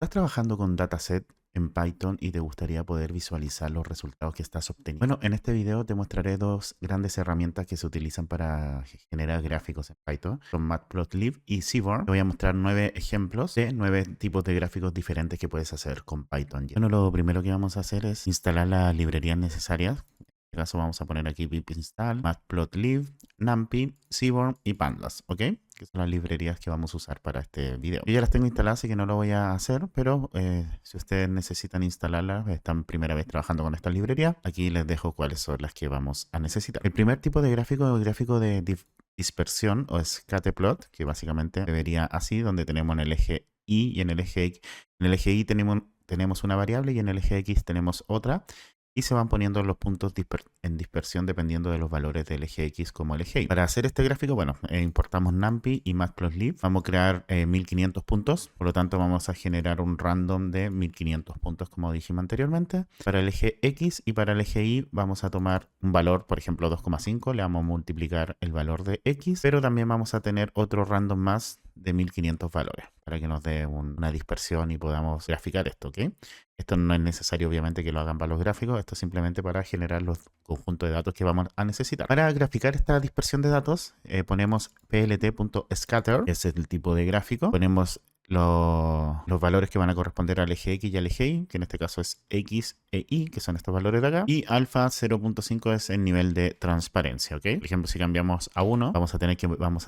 ¿Estás trabajando con dataset en Python y te gustaría poder visualizar los resultados que estás obteniendo? Bueno, en este video te mostraré dos grandes herramientas que se utilizan para generar gráficos en Python. Son Matplotlib y Seaborn. Te voy a mostrar 9 ejemplos de 9 tipos de gráficos diferentes que puedes hacer con Python. Bueno, lo primero que vamos a hacer es instalar las librerías necesarias. En este caso vamos a poner aquí pip install, matplotlib, numpy, seaborn y pandas, ¿ok? Que son las librerías que vamos a usar para este video. Yo ya las tengo instaladas, así que no lo voy a hacer, pero si ustedes necesitan instalarlas, están primera vez trabajando con esta librería, aquí les dejo cuáles son las que vamos a necesitar. El primer tipo de gráfico es el gráfico de dispersión o scatterplot, que básicamente se vería así, donde tenemos en el eje Y y en el eje X. En el eje Y tenemos una variable y en el eje X tenemos otra. Y se van poniendo los puntos en dispersión dependiendo de los valores del eje X como el eje Y. Para hacer este gráfico, bueno, importamos numpy y matplotlib. Vamos a crear 1500 puntos, por lo tanto vamos a generar un random de 1500 puntos como dijimos anteriormente. Para el eje X y para el eje Y vamos a tomar un valor, por ejemplo 2,5, le vamos a multiplicar el valor de X, pero también vamos a tener otro random más de 1500 valores para que nos dé una dispersión y podamos graficar esto, ¿ok? Esto no es necesario obviamente que lo hagan para los gráficos, esto es simplemente para generar los conjuntos de datos que vamos a necesitar. Para graficar esta dispersión de datos ponemos plt.scatter, que es el tipo de gráfico, ponemos los valores que van a corresponder al eje X y al eje Y, que en este caso es X e Y, que son estos valores de acá, y alfa 0.5 es el nivel de transparencia, ¿ok? Por ejemplo, si cambiamos a 1, vamos a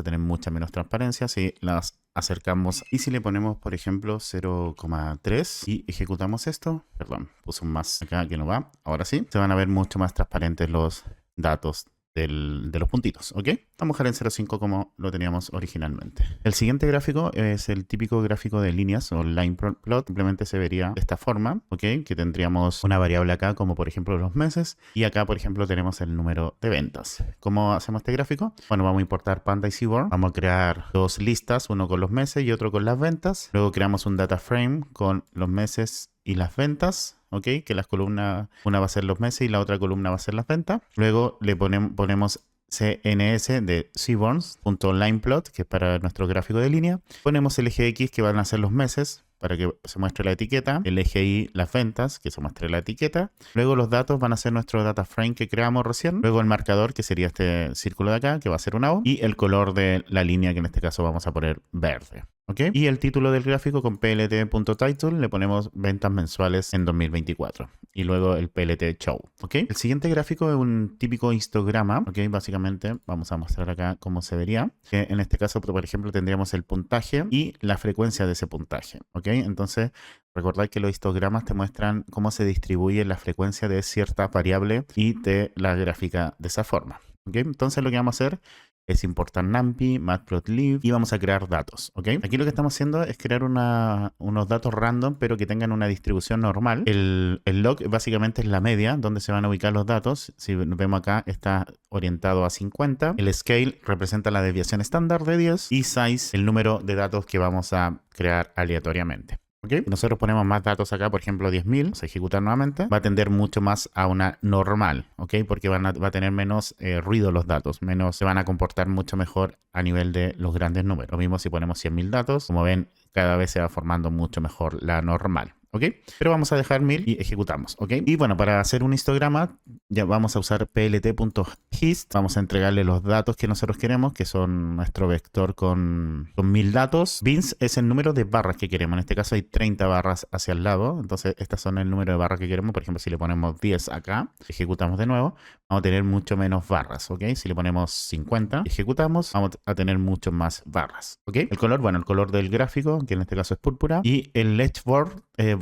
tener mucha menos transparencia. Si las acercamos y si le ponemos, por ejemplo, 0,3 y ejecutamos esto, perdón, puse un más acá que no va, ahora sí, se van a ver mucho más transparentes los datos de los puntitos, ¿ok? Vamos a dejar en 0,5 como lo teníamos originalmente. El siguiente gráfico es el típico gráfico de líneas o line plot. Simplemente se vería de esta forma, ¿ok? Que tendríamos una variable acá como por ejemplo los meses y acá por ejemplo tenemos el número de ventas. ¿Cómo hacemos este gráfico? Bueno, vamos a importar Panda y Seaborn. Vamos a crear dos listas, uno con los meses y otro con las ventas. Luego creamos un data frame con los meses y las ventas, ¿ok? Que las columnas, una va a ser los meses y la otra columna va a ser las ventas. Luego le ponemos CNS de seaborns.lineplot, que es para nuestro gráfico de línea. Ponemos el eje X, que van a ser los meses, para que se muestre la etiqueta. El eje Y, las ventas, que se muestre la etiqueta. Luego los datos van a ser nuestro data frame que creamos recién. Luego el marcador, que sería este círculo de acá, que va a ser una O. Y el color de la línea, que en este caso vamos a poner verde. ¿Okay? Y el título del gráfico con plt.title le ponemos ventas mensuales en 2024. Y luego el plt show. ¿Okay? El siguiente gráfico es un típico histograma. ¿Okay? Básicamente vamos a mostrar acá cómo se vería. Que en este caso, por ejemplo, tendríamos el puntaje y la frecuencia de ese puntaje. ¿Okay? Entonces, recordad que los histogramas te muestran cómo se distribuye la frecuencia de cierta variable y te la gráfica de esa forma. ¿Okay? Entonces lo que vamos a hacer es importar numpy, matplotlib y vamos a crear datos, ¿ok? Aquí lo que estamos haciendo es crear unos datos random, pero que tengan una distribución normal. El log básicamente es la media donde se van a ubicar los datos. Si vemos acá, está orientado a 50. El scale representa la desviación estándar de 10 y size, el número de datos que vamos a crear aleatoriamente. ¿Okay? Nosotros ponemos más datos acá, por ejemplo 10.000, vamos a ejecutar nuevamente, va a tender mucho más a una normal, ¿ok? Porque va a tener menos ruido los datos, se van a comportar mucho mejor a nivel de los grandes números. Lo mismo si ponemos 100.000 datos, como ven, cada vez se va formando mucho mejor la normal. ¿Ok? Pero vamos a dejar 1000 y ejecutamos, ¿ok? Y bueno, para hacer un histograma ya vamos a usar plt.hist. Vamos a entregarle los datos que nosotros queremos, que son nuestro vector con 1000 datos. Bins es el número de barras que queremos. En este caso hay 30 barras hacia el lado. Entonces, estas son el número de barras que queremos. Por ejemplo, si le ponemos 10 acá, ejecutamos de nuevo, vamos a tener mucho menos barras, ¿ok? Si le ponemos 50, ejecutamos, vamos a tener mucho más barras, ¿ok? El color, bueno, el color del gráfico, que en este caso es púrpura, y el edge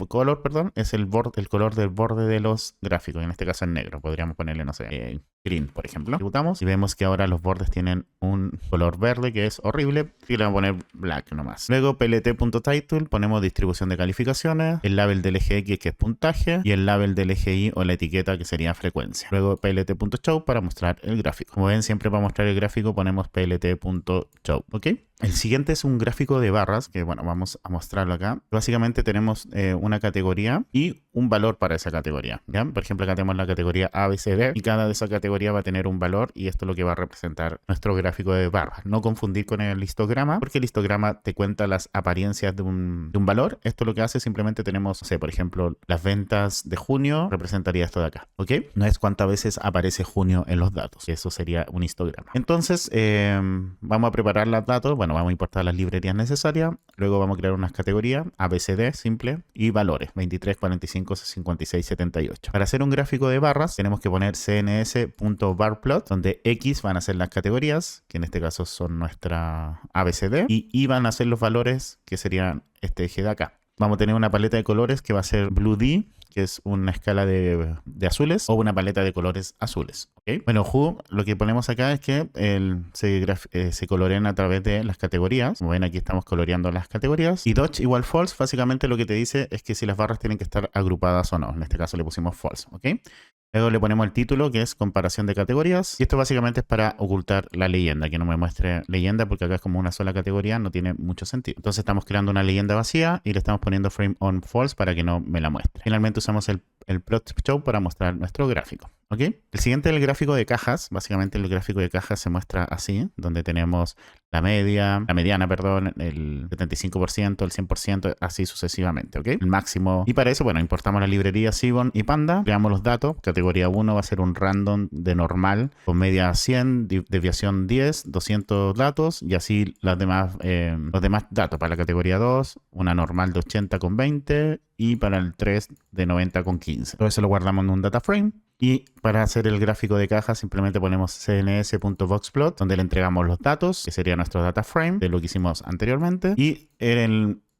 color, perdón, es el color del borde de los gráficos, en este caso es negro. Podríamos ponerle, no sé, green, por ejemplo. Ejecutamos y vemos que ahora los bordes tienen un color verde que es horrible y le vamos a poner black nomás. Luego plt.title, ponemos distribución de calificaciones, el label del eje X que es puntaje y el label del eje Y o la etiqueta que sería frecuencia. Luego plt.show para mostrar el gráfico. Como ven, siempre para mostrar el gráfico ponemos plt.show, ¿ok? El siguiente es un gráfico de barras que, bueno, vamos a mostrarlo acá. Básicamente tenemos una categoría y un valor para esa categoría. ¿Ya? Por ejemplo, acá tenemos la categoría A, B, C, D y cada de esa categoría va a tener un valor y esto es lo que va a representar nuestro gráfico de barras. No confundir con el histograma porque el histograma te cuenta las apariencias de un valor. Esto lo que hace simplemente tenemos, no sé, por ejemplo, las ventas de junio representaría esto de acá. ¿Ok? No es cuántas veces aparece junio en los datos. Eso sería un histograma. Entonces, vamos a preparar los datos. Bueno, vamos a importar las librerías necesarias. Luego vamos a crear unas categorías ABCD simple y valores 23, 45, 56, 78. Para hacer un gráfico de barras tenemos que poner cns.barplot donde X van a ser las categorías, que en este caso son nuestra ABCD, y Y van a ser los valores, que serían este eje de acá. Vamos a tener una paleta de colores que va a ser Blue D, que es una escala de azules, o una paleta de colores azules. ¿Okay? Bueno, Who, lo que ponemos acá es que se colorean a través de las categorías. Como ven, aquí estamos coloreando las categorías. Y Dodge igual false, básicamente lo que te dice es que si las barras tienen que estar agrupadas o no. En este caso le pusimos false. ¿Ok? Luego le ponemos el título, que es comparación de categorías. Y esto básicamente es para ocultar la leyenda, que no me muestre leyenda, porque acá es como una sola categoría, no tiene mucho sentido. Entonces estamos creando una leyenda vacía y le estamos poniendo frame on false para que no me la muestre. Finalmente usamos el plot show para mostrar nuestro gráfico. ¿Ok? El siguiente es el gráfico de cajas. Básicamente el gráfico de cajas se muestra así, donde tenemos la mediana, perdón, el 75%, el 100%, así sucesivamente, ¿ok? El máximo. Y para eso, bueno, importamos la librería Seaborn y Panda, creamos los datos. Categoría 1 va a ser un random de normal, con media 100, desviación 10, 200 datos, y así los demás datos. Para la categoría 2, una normal de 80 con 20, y para el 3 de 90 con 15. Todo eso lo guardamos en un data frame. Y para hacer el gráfico de caja simplemente ponemos cns.voxplot, donde le entregamos los datos, que sería nuestro data frame, de lo que hicimos anteriormente. Y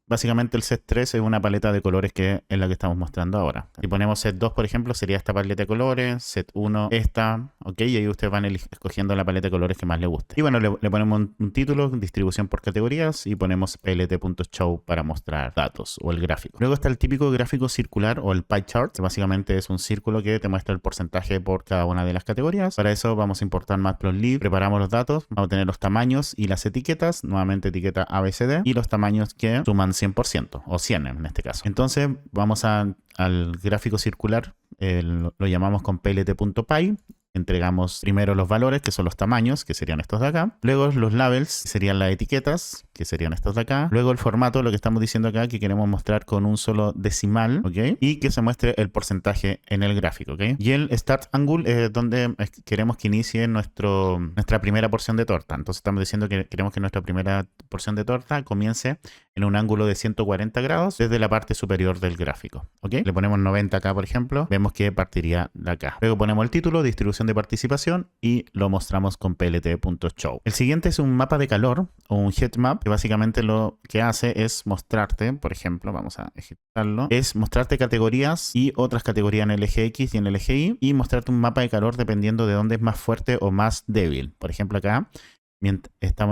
básicamente el set 3 es una paleta de colores que es la que estamos mostrando ahora. Si ponemos set 2, por ejemplo, sería esta paleta de colores, set 1, esta, ok, y ahí ustedes van escogiendo la paleta de colores que más les guste. Y bueno, le ponemos un título, distribución por categorías, y ponemos plt.show para mostrar datos o el gráfico. Luego está el típico gráfico circular o el pie chart, que básicamente es un círculo que te muestra el porcentaje por cada una de las categorías. Para eso vamos a importar matplotlib, preparamos los datos, vamos a tener los tamaños y las etiquetas, nuevamente etiqueta ABCD, y los tamaños que suman 100% o 100 en este caso. Entonces vamos al gráfico circular, lo llamamos con plt.py. Entregamos primero los valores, que son los tamaños, que serían estos de acá. Luego los labels, que serían las etiquetas, que serían estos de acá. Luego el formato, lo que estamos diciendo acá, que queremos mostrar con un solo decimal, ¿ok? Y que se muestre el porcentaje en el gráfico, ¿ok? Y el start angle es donde queremos que inicie nuestra primera porción de torta. Entonces estamos diciendo que queremos que nuestra primera porción de torta comience en un ángulo de 140 grados desde la parte superior del gráfico, ¿ok? Le ponemos 90 acá, por ejemplo. Vemos que partiría de acá. Luego ponemos el título, distribución de participación, y lo mostramos con plt.show. El siguiente es un mapa de calor o un heat map, que básicamente lo que hace es mostrarte, por ejemplo, vamos a ejecutarlo, es mostrarte categorías y otras categorías en el eje X y en el eje Y, y mostrarte un mapa de calor dependiendo de dónde es más fuerte o más débil. Por ejemplo, acá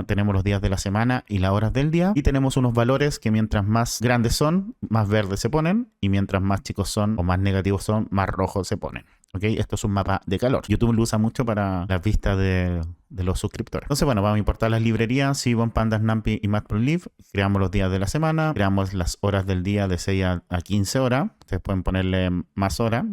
tenemos los días de la semana y las horas del día, y tenemos unos valores que mientras más grandes son, más verdes se ponen, y mientras más chicos son o más negativos son, más rojos se ponen. ¿Okay? Esto es un mapa de calor. YouTube lo usa mucho para las vistas de los suscriptores. Entonces, bueno, vamos a importar las librerías Seaborn, Pandas, NumPy y Matplotlib. Creamos los días de la semana, creamos las horas del día de 6 a 15 horas. Ustedes pueden ponerle más horas,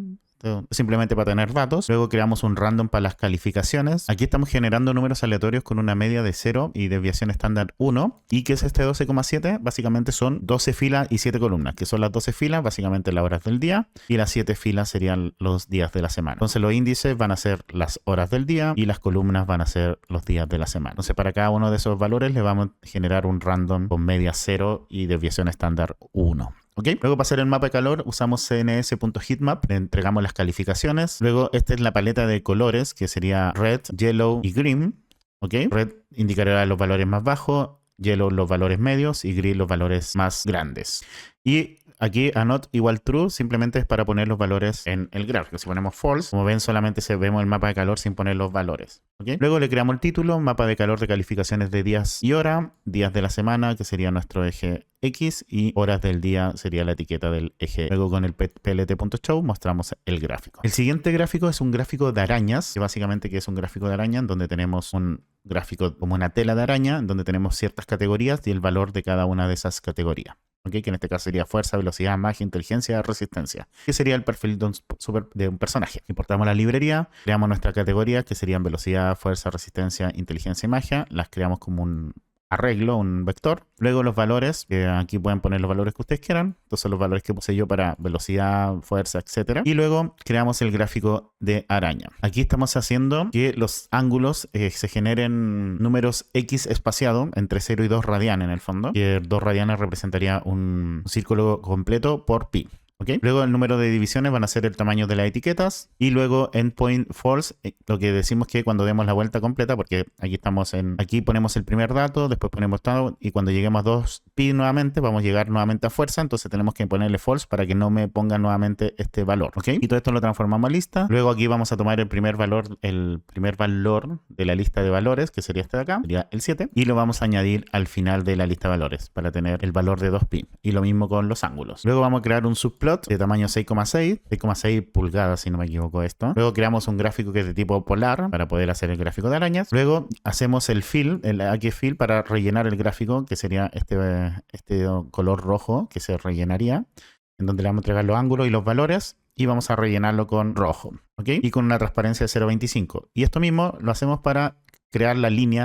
simplemente para tener datos. Luego creamos un random para las calificaciones. Aquí estamos generando números aleatorios con una media de 0 y desviación estándar 1. ¿Y qué es este 12,7? Básicamente son 12 filas y 7 columnas, que son las 12 filas, básicamente las horas del día, y las 7 filas serían los días de la semana. Entonces los índices van a ser las horas del día y las columnas van a ser los días de la semana. Entonces para cada uno de esos valores le vamos a generar un random con media 0 y desviación estándar 1. ¿Okay? Luego, para hacer el mapa de calor, usamos cns.heatmap, le entregamos las calificaciones. Luego, esta es la paleta de colores, que sería red, yellow y green. ¿Okay? Red indicará los valores más bajos, yellow los valores medios y green los valores más grandes. Y aquí a not igual true simplemente es para poner los valores en el gráfico. Si ponemos false, como ven, solamente vemos el mapa de calor sin poner los valores. ¿Okay? Luego le creamos el título, mapa de calor de calificaciones de días y hora, días de la semana, que sería nuestro eje X, y horas del día sería la etiqueta del eje. Luego con el plt.show mostramos el gráfico. El siguiente gráfico es un gráfico de arañas, que básicamente es un gráfico de araña en donde tenemos un gráfico como una tela de araña, en donde tenemos ciertas categorías y el valor de cada una de esas categorías. ¿ok? Que en este caso sería fuerza, velocidad, magia, inteligencia, resistencia. Que sería el perfil de un personaje. Importamos la librería, creamos nuestra categoría, que serían velocidad, fuerza, resistencia, inteligencia y magia. Las creamos como un arreglo, un vector. Luego los valores, que aquí pueden poner los valores que ustedes quieran. Estos son los valores que puse yo para velocidad, fuerza, etcétera. Y luego creamos el gráfico de araña. Aquí estamos haciendo que los ángulos se generen números X espaciados entre 0 y 2 radianes en el fondo. Que 2 radianes representaría un círculo completo por pi. ¿Okay? Luego el número de divisiones van a ser el tamaño de las etiquetas y luego endpoint false, lo que decimos que cuando demos la vuelta completa, porque aquí ponemos el primer dato, después ponemos todo y cuando lleguemos a 2 pi nuevamente vamos a llegar nuevamente a fuerza, entonces tenemos que ponerle false para que no me ponga nuevamente este valor, ¿ok? Y todo esto lo transformamos a lista. Luego aquí vamos a tomar el primer valor de la lista de valores, que sería este de acá, sería el 7, y lo vamos a añadir al final de la lista de valores para tener el valor de 2 pi. Y lo mismo con los ángulos. Luego vamos a crear un subplot de tamaño 6,6 pulgadas, si no me equivoco esto. Luego creamos un gráfico que es de tipo polar para poder hacer el gráfico de arañas. Luego hacemos el fill, el AG fill para rellenar el gráfico, que sería este color rojo que se rellenaría, en donde le vamos a entregar los ángulos y los valores y vamos a rellenarlo con rojo, ¿ok? Y con una transparencia de 0,25. Y esto mismo lo hacemos para crear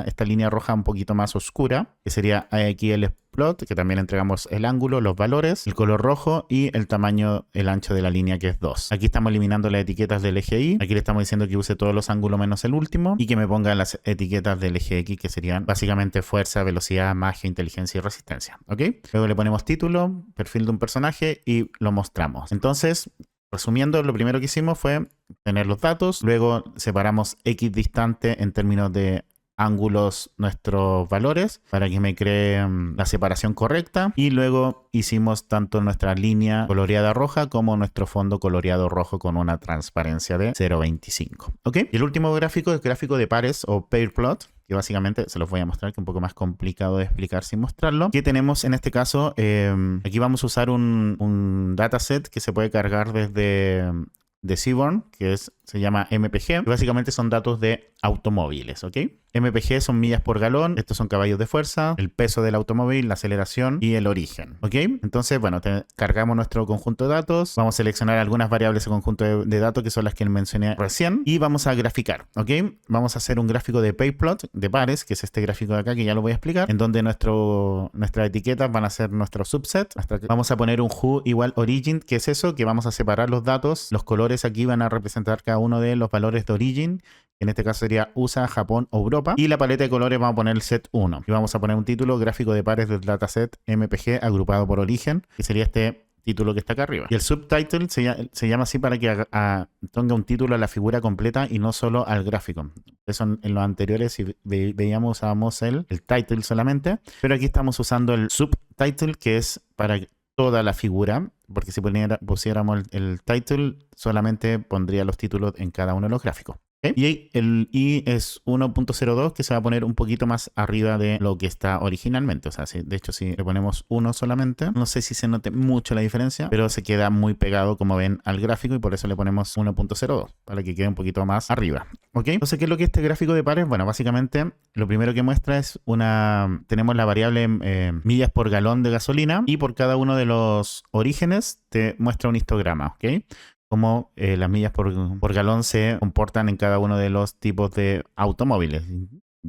esta línea roja un poquito más oscura, que sería aquí el plot, que también entregamos el ángulo, los valores, el color rojo y el tamaño, el ancho de la línea, que es 2. Aquí estamos eliminando las etiquetas del eje Y. Aquí le estamos diciendo que use todos los ángulos menos el último y que me ponga las etiquetas del eje X, que serían básicamente fuerza, velocidad, magia, inteligencia y resistencia, ¿ok? Luego le ponemos título, perfil de un personaje y lo mostramos. Entonces, resumiendo, lo primero que hicimos fue tener los datos, luego separamos X distante en términos de ángulos nuestros valores para que me cree la separación correcta y luego hicimos tanto nuestra línea coloreada roja como nuestro fondo coloreado rojo con una transparencia de 0,25. ¿Ok? Y el último gráfico es el gráfico de pares o pair plot, que básicamente se los voy a mostrar, que es un poco más complicado de explicar sin mostrarlo. Que tenemos en este caso, aquí vamos a usar un dataset que se puede cargar desde de Seaborn, que se llama MPG. Básicamente son datos de automóviles, ¿ok? MPG son millas por galón, estos son caballos de fuerza, el peso del automóvil, la aceleración y el origen, ¿ok? Entonces, bueno, cargamos nuestro conjunto de datos, vamos a seleccionar algunas variables del conjunto de datos que son las que mencioné recién y vamos a graficar, ¿ok? Vamos a hacer un gráfico de pairplot, de pares, que es este gráfico de acá que ya lo voy a explicar, en donde nuestras etiquetas van a ser nuestro subset. Vamos a poner un who igual origin, que es eso, que vamos a separar los datos, los colores aquí van a representar cada uno de los valores de origin, que en este caso sería USA, Japón o Europa, y la paleta de colores vamos a poner el set 1 y vamos a poner un título gráfico de pares del dataset MPG agrupado por origen, que sería este título que está acá arriba. Y el subtitle se llama así para que tenga un título a la figura completa y no solo al gráfico. Eso en los anteriores, si veíamos, usábamos el title solamente, pero aquí estamos usando el subtitle, que es para toda la figura, porque si pusiéramos el title, solamente pondría los títulos en cada uno de los gráficos. ¿Okay? Y el I es 1.02, que se va a poner un poquito más arriba de lo que está originalmente. O sea, de hecho, si le ponemos 1 solamente, no sé si se note mucho la diferencia, pero se queda muy pegado, como ven, al gráfico, y por eso le ponemos 1.02, para que quede un poquito más arriba. ¿Ok? Entonces, ¿qué es lo que es este gráfico de pares? Bueno, básicamente, lo primero que muestra es tenemos la variable millas por galón de gasolina, y por cada uno de los orígenes te muestra un histograma, ¿ok? Cómo las millas por galón se comportan en cada uno de los tipos de automóviles,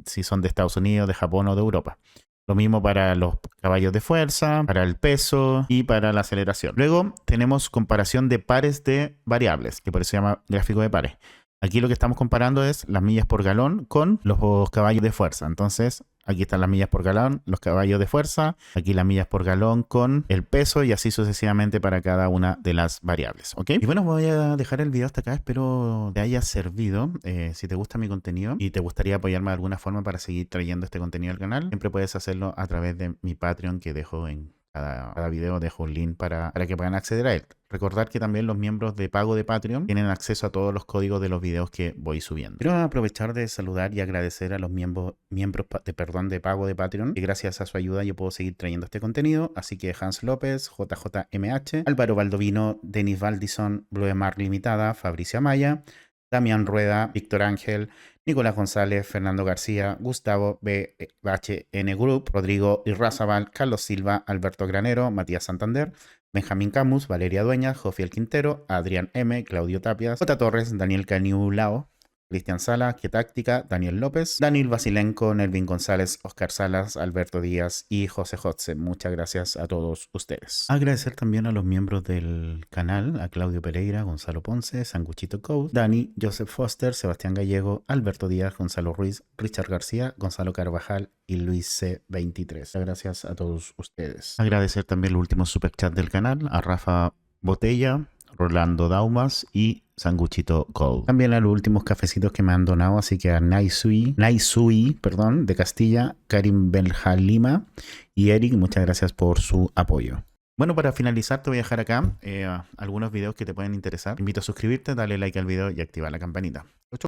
si son de Estados Unidos, de Japón o de Europa. Lo mismo para los caballos de fuerza, para el peso y para la aceleración. Luego tenemos comparación de pares de variables, que por eso se llama gráfico de pares. Aquí lo que estamos comparando es las millas por galón con los caballos de fuerza. Entonces, aquí están las millas por galón, los caballos de fuerza, aquí las millas por galón con el peso y así sucesivamente para cada una de las variables, ¿ok? Y bueno, voy a dejar el video hasta acá, espero te haya servido. Si te gusta mi contenido y te gustaría apoyarme de alguna forma para seguir trayendo este contenido al canal, siempre puedes hacerlo a través de mi Patreon, que dejo en cada video, dejo un link para que puedan acceder a él. Recordar que también los miembros de pago de Patreon tienen acceso a todos los códigos de los videos que voy subiendo. Quiero aprovechar de saludar y agradecer a los miembros de pago de Patreon, que gracias a su ayuda yo puedo seguir trayendo este contenido. Así que Hans López, JJMH, Álvaro Baldovino, Denis Valdison, Blue Mar Limitada, Fabricio Amaya, Damián Rueda, Víctor Ángel, Nicolás González, Fernando García, Gustavo BHN Group, Rodrigo Irrazabal, Carlos Silva, Alberto Granero, Matías Santander, Benjamín Camus, Valeria Dueñas, Jofiel Quintero, Adrián M, Claudio Tapias, J. Torres, Daniel Caniulao, Cristian Sala, Qué Táctica, Daniel López, Daniel Basilenco, Nelvin González, Oscar Salas, Alberto Díaz y José Jotze. Muchas gracias a todos ustedes. Agradecer también a los miembros del canal, a Claudio Pereira, Gonzalo Ponce, Sanguchito Code, Dani, Joseph Foster, Sebastián Gallego, Alberto Díaz, Gonzalo Ruiz, Richard García, Gonzalo Carvajal y Luis C23. Muchas gracias a todos ustedes. Agradecer también el último superchat del canal, a Rafa Botella, Rolando Daumas y Sanguchito Gold. También a los últimos cafecitos que me han donado, así que a Naisui, de Castilla, Karim Belhalima y Eric, muchas gracias por su apoyo. Bueno, para finalizar te voy a dejar acá algunos videos que te pueden interesar. Te invito a suscribirte, darle like al video y activar la campanita.